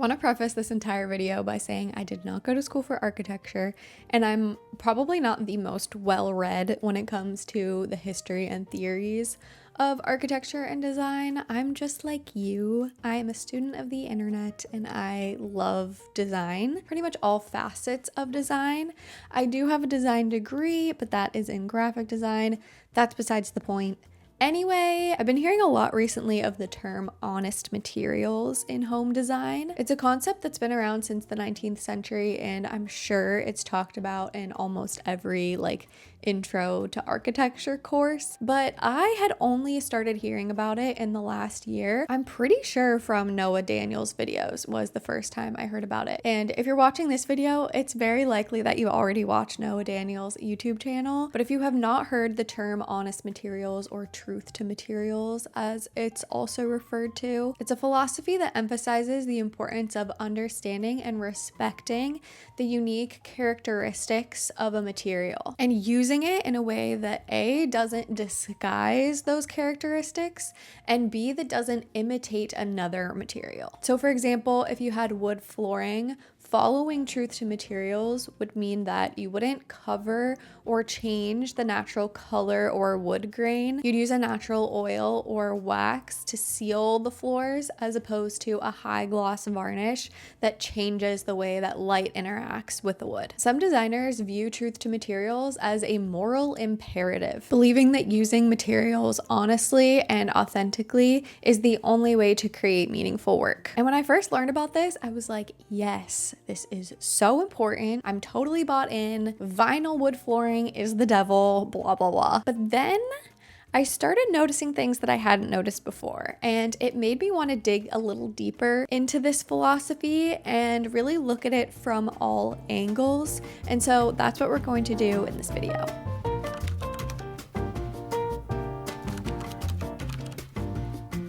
want to preface this entire video by saying I did not go to school for architecture, and I'm probably not the most well-read when it comes to the history and theories of architecture and design. I'm just like you. I am a student of the internet and I love design, pretty much all facets of design. I do have a design degree, but that is in graphic design. That's besides the point. Anyway, I've been hearing a lot recently of the term honest materials in home design. It's a concept that's been around since the 19th century, and I'm sure it's talked about in almost every intro to architecture course, but I had only started hearing about it in the last year. I'm pretty sure from Noah Daniels' videos was the first time I heard about it. And if you're watching this video, it's very likely that you already watched Noah Daniels' YouTube channel. But if you have not heard the term honest materials or truth to materials, as it's also referred to, it's a philosophy that emphasizes the importance of understanding and respecting the unique characteristics of a material and using it in a way that A, doesn't disguise those characteristics, and B, that doesn't imitate another material. So for example, if you had wood flooring, following truth to materials would mean that you wouldn't cover or change the natural color or wood grain. You'd use a natural oil or wax to seal the floors as opposed to a high gloss varnish that changes the way that light interacts with the wood. Some designers view truth to materials as a moral imperative, believing that using materials honestly and authentically is the only way to create meaningful work. And when I first learned about this, I was like, yes, this is so important. I'm totally bought in. Vinyl wood flooring is the devil, blah, blah, blah. But then I started noticing things that I hadn't noticed before, and it made me want to dig a little deeper into this philosophy and really look at it from all angles. And so that's what we're going to do in this video.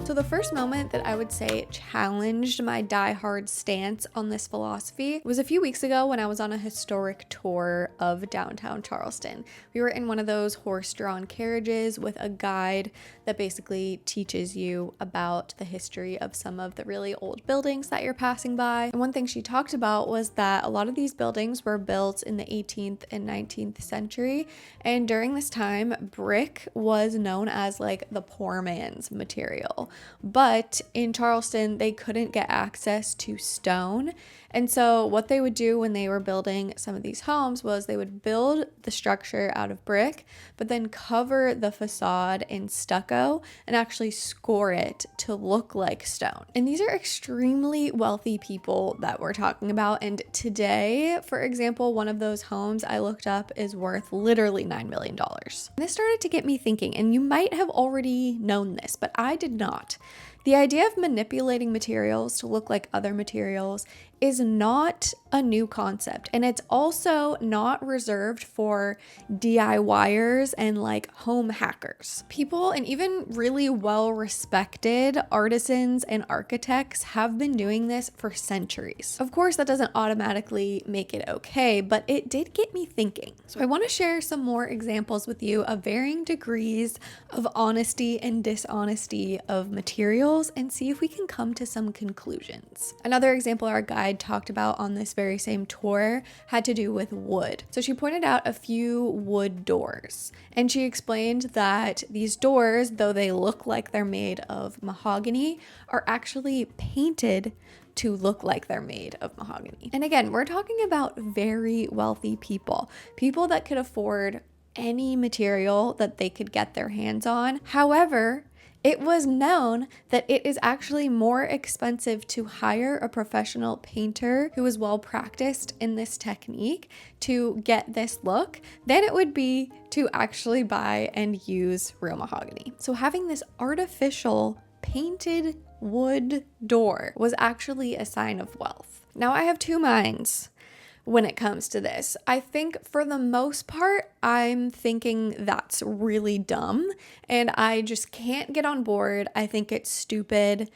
So the first moment that I would say challenged my die-hard stance on this philosophy was a few weeks ago when I was on a historic tour of downtown Charleston. We were in one of those horse-drawn carriages with a guide that basically teaches you about the history of some of the really old buildings that you're passing by. And one thing she talked about was that a lot of these buildings were built in the 18th and 19th century, and during this time, brick was known as the poor man's material. But in Charleston, they couldn't get access to stone. And so what they would do when they were building some of these homes was they would build the structure out of brick, but then cover the facade in stucco and actually score it to look like stone. And these are extremely wealthy people that we're talking about. And today, for example, one of those homes I looked up is worth literally $9 million. And this started to get me thinking, and you might have already known this, but I did not. The idea of manipulating materials to look like other materials is not a new concept, and it's also not reserved for DIYers and home hackers. People and even really well-respected artisans and architects have been doing this for centuries. Of course, that doesn't automatically make it okay, but it did get me thinking. So I want to share some more examples with you of varying degrees of honesty and dishonesty of materials and see if we can come to some conclusions. Another example our guide talked about on this very same tour had to do with wood. So she pointed out a few wood doors, and she explained that these doors, though they look like they're made of mahogany, are actually painted to look like they're made of mahogany. And again, we're talking about very wealthy people that could afford any material that they could get their hands on. However, it was known that it is actually more expensive to hire a professional painter who is well practiced in this technique to get this look than it would be to actually buy and use real mahogany. So having this artificial painted wood door was actually a sign of wealth. Now I have two minds when it comes to this. I think for the most part, I'm thinking that's really dumb and I just can't get on board. I think it's stupid.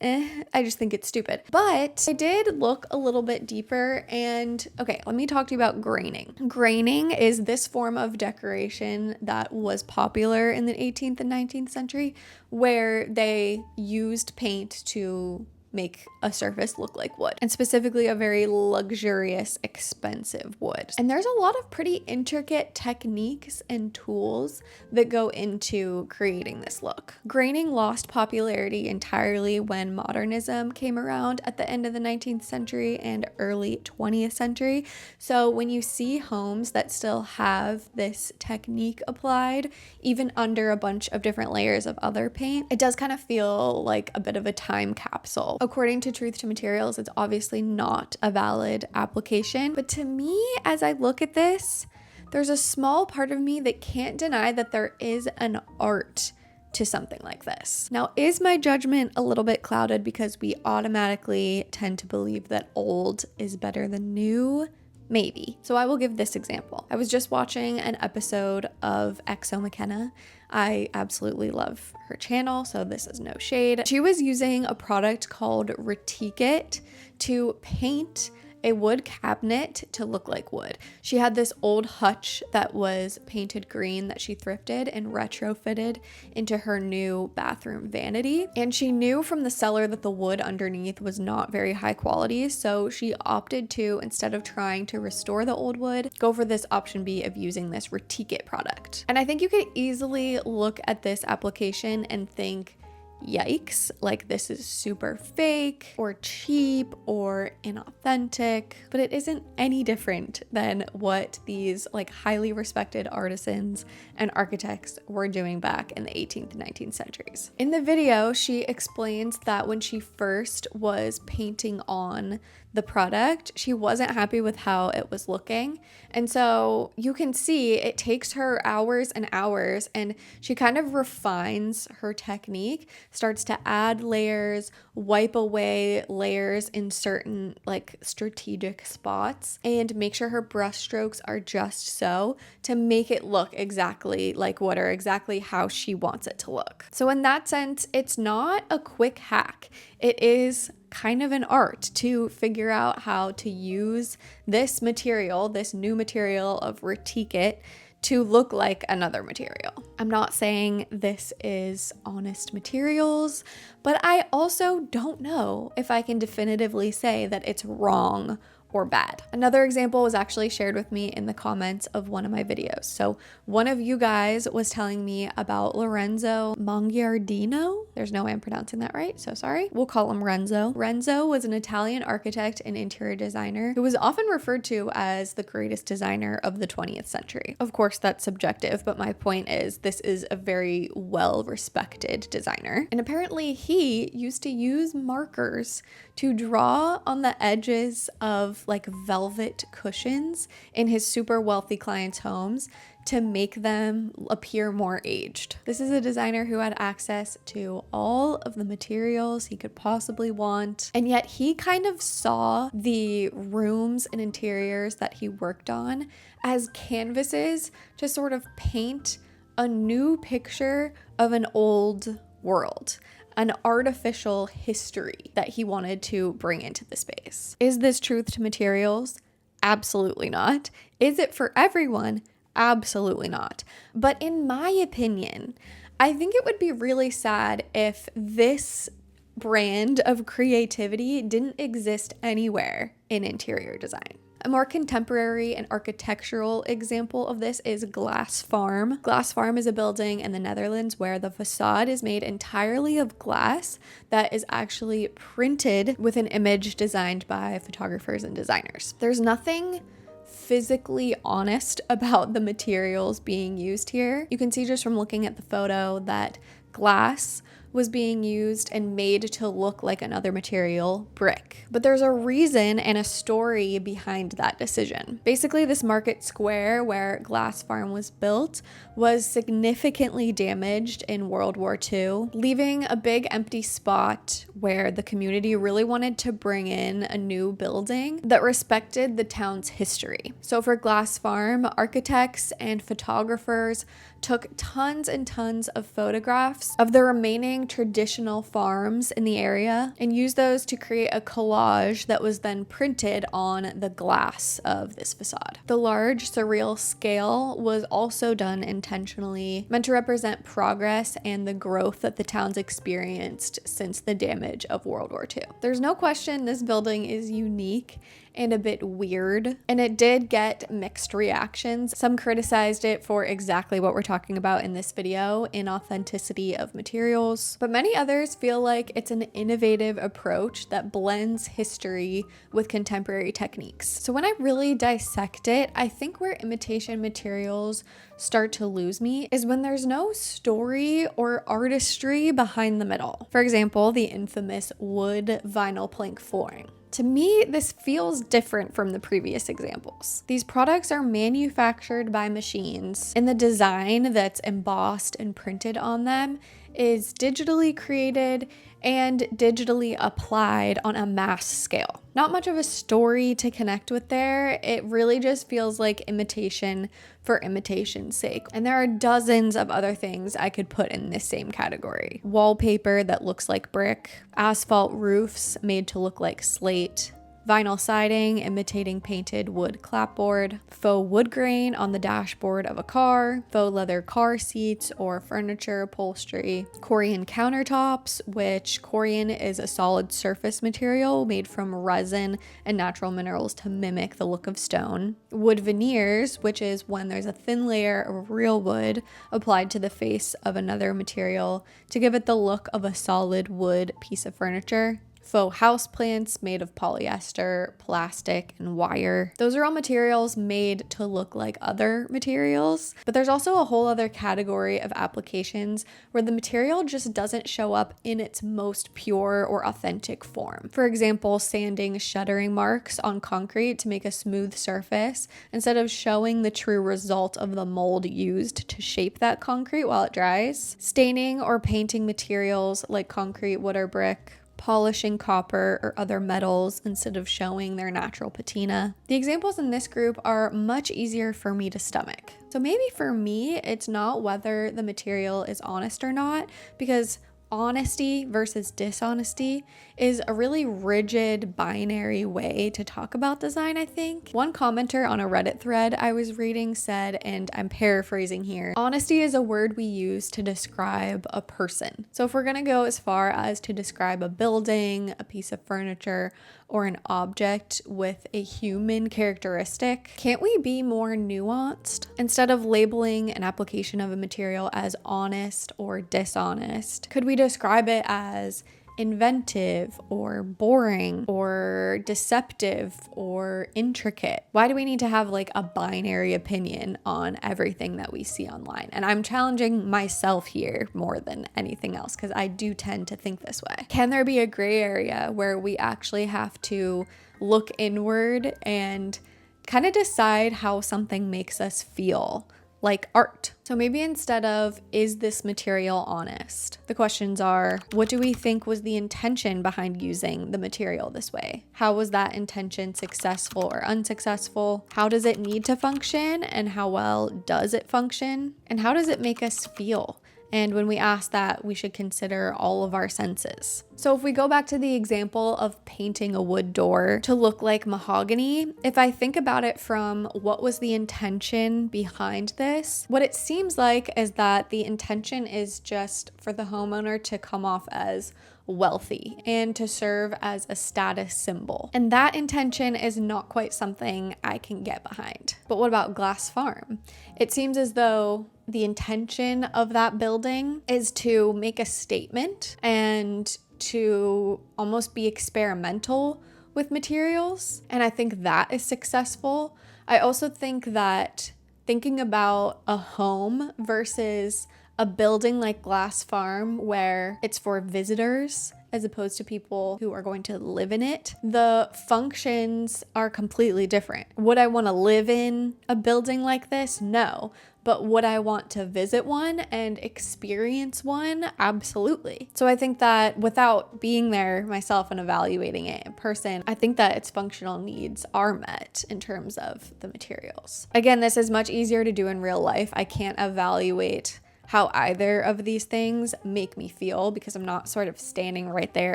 I just think it's stupid. But I did look a little bit deeper and okay, let me talk to you about graining. Graining is this form of decoration that was popular in the 18th and 19th century where they used paint to make a surface look like wood, and specifically a very luxurious, expensive wood. And there's a lot of pretty intricate techniques and tools that go into creating this look. Graining lost popularity entirely when modernism came around at the end of the 19th century and early 20th century. So when you see homes that still have this technique applied, even under a bunch of different layers of other paint, it does kind of feel like a bit of a time capsule. According to Truth to Materials, it's obviously not a valid application, but to me, as I look at this, there's a small part of me that can't deny that there is an art to something like this. Now, is my judgment a little bit clouded because we automatically tend to believe that old is better than new? Maybe. So I will give this example. I was just watching an episode of XO McKenna. I absolutely love her channel, so this is no shade. She was using a product called Retique to paint a wood cabinet to look like wood. She had this old hutch that was painted green that she thrifted and retrofitted into her new bathroom vanity. And she knew from the seller that the wood underneath was not very high quality, so she opted to, instead of trying to restore the old wood, go for this option B of using this Retique product. And I think you could easily look at this application and think, yikes, like this is super fake or cheap or inauthentic, but it isn't any different than what these like highly respected artisans and architects were doing back in the 18th and 19th centuries. In the video, she explains that when she first was painting on the product, she wasn't happy with how it was looking. And so you can see it takes her hours and hours, and she kind of refines her technique, starts to add layers, wipe away layers in certain like strategic spots, and make sure her brush strokes are just so to make it look exactly like wood, or exactly how she wants it to look. So in that sense, it's not a quick hack. It is kind of an art to figure out how to use this material, this new material of Retique, to look like another material. I'm not saying this is honest materials, but I also don't know if I can definitively say that it's wrong or bad. Another example was actually shared with me in the comments of one of my videos. So one of you guys was telling me about Lorenzo Mongiardino. There's no way I'm pronouncing that right, so sorry. We'll call him Renzo. Renzo was an Italian architect and interior designer who was often referred to as the greatest designer of the 20th century. Of course, that's subjective, but my point is this is a very well-respected designer. And apparently he used to use markers to draw on the edges of like velvet cushions in his super wealthy clients' homes to make them appear more aged. This is a designer who had access to all of the materials he could possibly want, and yet he kind of saw the rooms and interiors that he worked on as canvases to sort of paint a new picture of an old world, an artificial history that he wanted to bring into the space. Is this truth to materials? Absolutely not. Is it for everyone? Absolutely not. But in my opinion, I think it would be really sad if this brand of creativity didn't exist anywhere in interior design. A more contemporary and architectural example of this is Glass Farm. Glass Farm is a building in the Netherlands where the facade is made entirely of glass that is actually printed with an image designed by photographers and designers. There's nothing physically honest about the materials being used here. You can see just from looking at the photo that glass was being used and made to look like another material, brick. But there's a reason and a story behind that decision. Basically, this market square where Glass Farm was built was significantly damaged in World War II, leaving a big empty spot where the community really wanted to bring in a new building that respected the town's history. So for Glass Farm, architects and photographers took tons and tons of photographs of the remaining traditional farms in the area and used those to create a collage that was then printed on the glass of this facade. The large surreal scale was also done intentionally, meant to represent progress and the growth that the town's experienced since the damage of World War II. There's no question this building is unique and a bit weird, and it did get mixed reactions. Some criticized it for exactly what we're talking about in this video, inauthenticity of materials, but many others feel like it's an innovative approach that blends history with contemporary techniques. So when I really dissect it, I think where imitation materials start to lose me is when there's no story or artistry behind the middle. For example, the infamous wood vinyl plank flooring. To me, this feels different from the previous examples. These products are manufactured by machines, and the design that's embossed and printed on them is digitally created and digitally applied on a mass scale. Not much of a story to connect with there. It really just feels like imitation for imitation's sake. And there are dozens of other things I could put in this same category. Wallpaper that looks like brick, asphalt roofs made to look like slate, vinyl siding imitating painted wood clapboard, faux wood grain on the dashboard of a car, faux leather car seats or furniture upholstery, Corian countertops, which Corian is a solid surface material made from resin and natural minerals to mimic the look of stone, wood veneers, which is when there's a thin layer of real wood applied to the face of another material to give it the look of a solid wood piece of furniture, faux houseplants made of polyester, plastic, and wire. Those are all materials made to look like other materials, but there's also a whole other category of applications where the material just doesn't show up in its most pure or authentic form. For example, sanding shuttering marks on concrete to make a smooth surface instead of showing the true result of the mold used to shape that concrete while it dries. Staining or painting materials like concrete, wood, or brick, polishing copper or other metals instead of showing their natural patina. The examples in this group are much easier for me to stomach. So maybe for me, it's not whether the material is honest or not, because honesty versus dishonesty is a really rigid binary way to talk about design, I think. One commenter on a Reddit thread I was reading said, and I'm paraphrasing here, honesty is a word we use to describe a person. So if we're gonna go as far as to describe a building, a piece of furniture, or an object with a human characteristic, can't we be more nuanced? Instead of labeling an application of a material as honest or dishonest, could we describe it as inventive or boring or deceptive or intricate? Why do we need to have like a binary opinion on everything that we see online? And I'm challenging myself here more than anything else because I do tend to think this way. Can there be a gray area where we actually have to look inward and kind of decide how something makes us feel? Like art. So maybe instead of, is this material honest? The questions are, what do we think was the intention behind using the material this way? How was that intention successful or unsuccessful? How does it need to function? And how well does it function? And how does it make us feel? And when we ask that, we should consider all of our senses. So if we go back to the example of painting a wood door to look like mahogany, if I think about it from what was the intention behind this, what it seems like is that the intention is just for the homeowner to come off as wealthy and to serve as a status symbol. And that intention is not quite something I can get behind. But what about Glass Farm? It seems as though the intention of that building is to make a statement and to almost be experimental with materials. And I think that is successful. I also think that thinking about a home versus a building like Glass Farm where it's for visitors as opposed to people who are going to live in it, the functions are completely different. Would I want to live in a building like this? No. But would I want to visit one and experience one? Absolutely. So I think that without being there myself and evaluating it in person, I think that its functional needs are met in terms of the materials. Again, this is much easier to do in real life. I can't evaluate how either of these things make me feel because I'm not sort of standing right there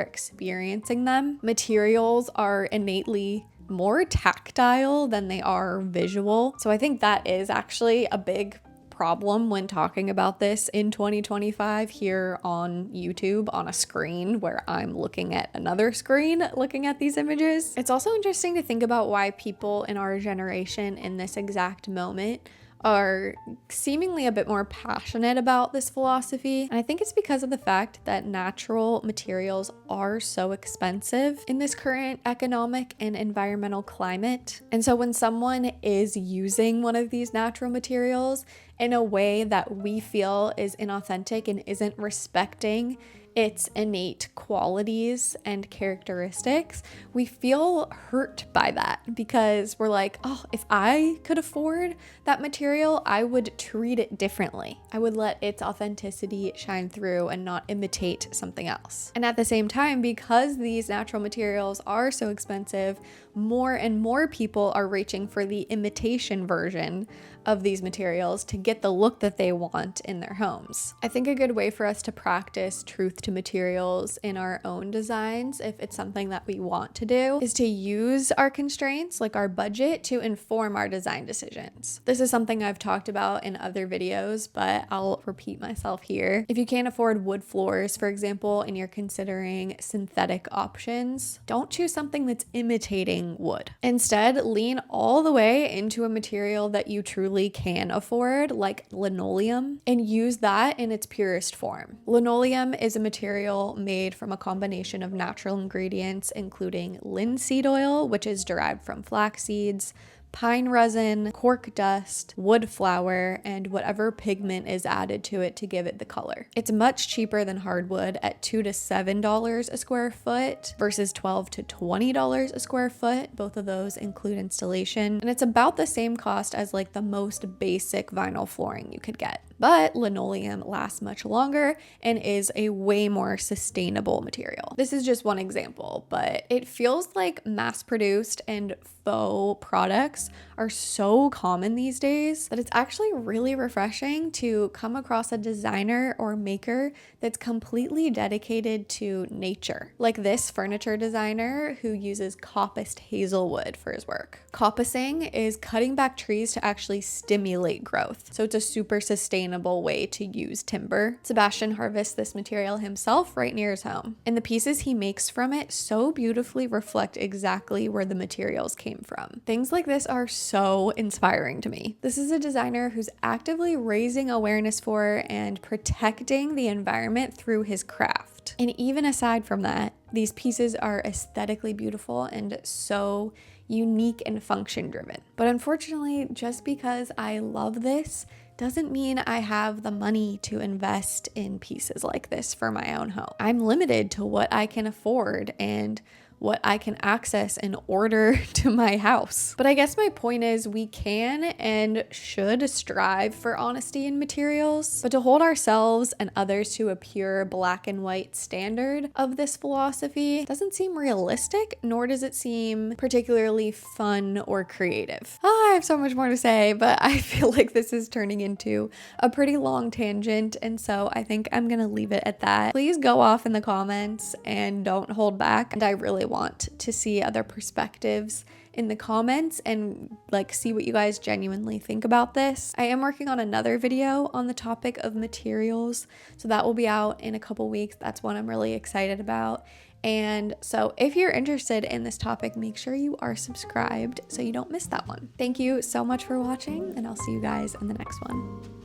experiencing them. Materials are innately more tactile than they are visual. So I think that is actually a big problem when talking about this in 2025 here on YouTube on a screen where I'm looking at another screen looking at these images. It's also interesting to think about why people in our generation in this exact moment are seemingly a bit more passionate about this philosophy. And I think it's because of the fact that natural materials are so expensive in this current economic and environmental climate. And so when someone is using one of these natural materials in a way that we feel is inauthentic and isn't respecting its innate qualities and characteristics, we feel hurt by that because we're like, oh, if I could afford that material, I would treat it differently. I would let its authenticity shine through and not imitate something else. And at the same time, because these natural materials are so expensive, more and more people are reaching for the imitation version of these materials to get the look that they want in their homes. I think a good way for us to practice truth to materials in our own designs, if it's something that we want to do, is to use our constraints, like our budget, to inform our design decisions. This is something I've talked about in other videos, but I'll repeat myself here. If you can't afford wood floors, for example, and you're considering synthetic options, don't choose something that's imitating wood. Instead, lean all the way into a material that you truly can afford, like linoleum, and use that in its purest form. Linoleum is a material made from a combination of natural ingredients, including linseed oil, which is derived from flax seeds, pine resin, cork dust, wood flour, and whatever pigment is added to it to give it the color. It's much cheaper than hardwood at $2 to $7 a square foot versus $12 to $20 a square foot. Both of those include installation, and it's about the same cost as like the most basic vinyl flooring you could get. But linoleum lasts much longer and is a way more sustainable material. This is just one example, but it feels like mass-produced and faux products are so common these days that it's actually really refreshing to come across a designer or maker that's completely dedicated to nature. Like this furniture designer who uses coppiced hazelwood for his work. Coppicing is cutting back trees to actually stimulate growth. So it's a super sustainable way to use timber. Sebastian harvests this material himself right near his home. And the pieces he makes from it so beautifully reflect exactly where the materials came from. Things like this are so inspiring to me. This is a designer who's actively raising awareness for and protecting the environment through his craft. And even aside from that, these pieces are aesthetically beautiful and so unique and function driven. But unfortunately, just because I love this doesn't mean I have the money to invest in pieces like this for my own home. I'm limited to what I can afford and what I can access and order to my house. But I guess my point is we can and should strive for honesty in materials, but to hold ourselves and others to a pure black and white standard of this philosophy doesn't seem realistic, nor does it seem particularly fun or creative. I have so much more to say, but I feel like this is turning into a pretty long tangent, and so I think I'm gonna leave it at that. Please go off in the comments and don't hold back, and I really want to see other perspectives in the comments and like see what you guys genuinely think about this. I am working on another video on the topic of materials, so that will be out in a couple weeks. That's one I'm really excited about. And so if you're interested in this topic, make sure you are subscribed so you don't miss that one. Thank you so much for watching, and I'll see you guys in the next one.